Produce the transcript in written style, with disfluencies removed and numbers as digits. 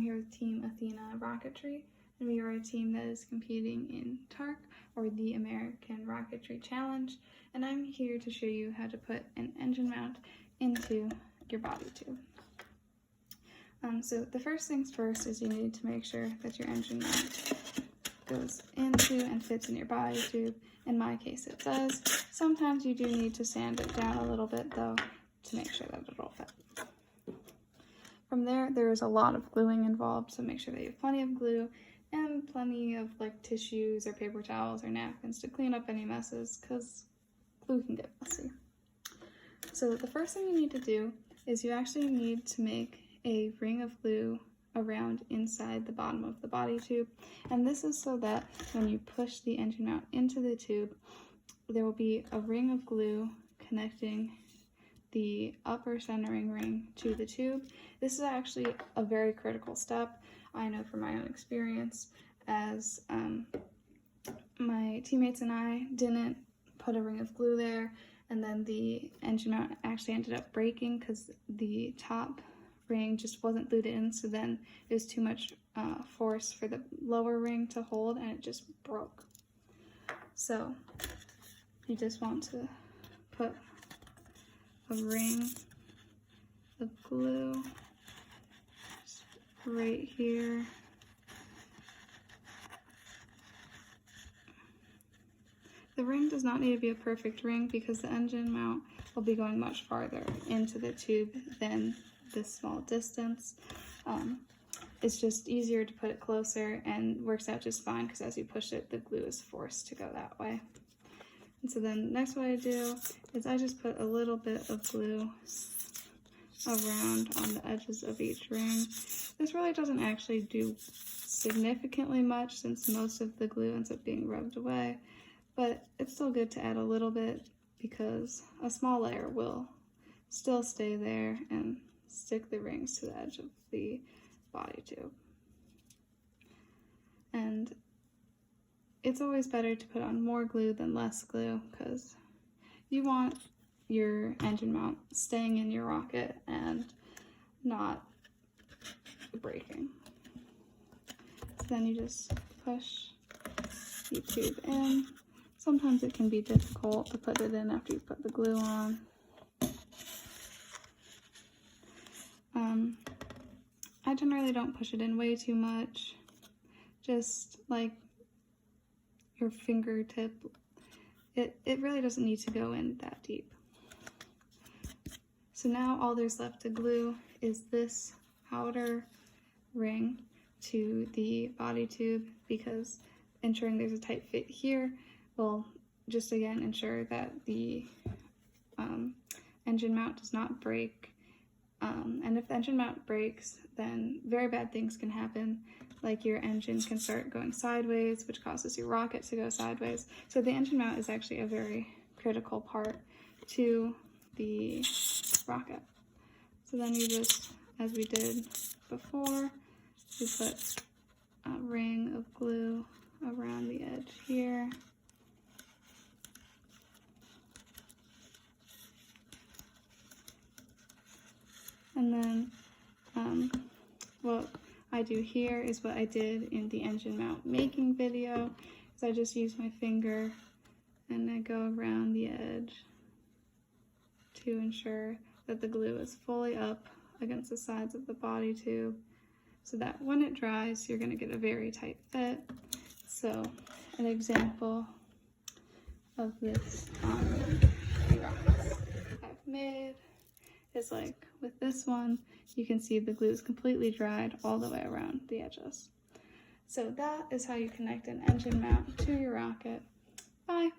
here with Team Athena Rocketry, and we are a team that is competing in TARC, or the American Rocketry Challenge, and I'm here to show you how to put an engine mount into your body tube. So the first things first is you need to make sure that your engine mount goes into and fits in your body tube. In my case it does. Sometimes you do need to sand it down a little bit though to make sure that it'll fit. From there is a lot of gluing involved, so make sure that you have plenty of glue and plenty of like tissues or paper towels or napkins to clean up any messes, because glue can get messy. So the first thing you need to do is you actually need to make a ring of glue around inside the bottom of the body tube, and this is so that when you push the engine mount into the tube, there will be a ring of glue connecting the upper centering ring to the tube. This is actually a very critical step. I know from my own experience, as my teammates and I didn't put a ring of glue there, and then the engine mount actually ended up breaking because the top ring just wasn't glued in, so then it was too much force for the lower ring to hold and it just broke. So you just want to put a ring of glue right here. The ring does not need to be a perfect ring because the engine mount will be going much farther into the tube than this small distance. It's just easier to put it closer and works out just fine because as you push it, the glue is forced to go that way. And so then next what I do is I just put a little bit of glue around on the edges of each ring. This really doesn't actually do significantly much since most of the glue ends up being rubbed away, but it's still good to add a little bit because a small layer will still stay there and stick the rings to the edge of the body tube. And it's always better to put on more glue than less glue because you want your engine mount staying in your rocket and not breaking. So then you just push the tube in. Sometimes it can be difficult to put it in after you put the glue on. I generally don't push it in way too much, just like your fingertip. It really doesn't need to go in that deep. So now all there's left to glue is this outer ring to the body tube, because ensuring there's a tight fit here will just again ensure that the engine mount does not break. And if the engine mount breaks, then very bad things can happen, like your engine can start going sideways, which causes your rocket to go sideways. So the engine mount is actually a very critical part to the rocket. So then you just, as we did before, you put a ring of glue around the edge here. And then what I do here is what I did in the engine mount making video, is I just use my finger and I go around the edge to ensure that the glue is fully up against the sides of the body tube, so that when it dries, you're going to get a very tight fit. So an example of this rockets I've made is like with this one, you can see the glue is completely dried all the way around the edges. So that is how you connect an engine mount to your rocket. Bye.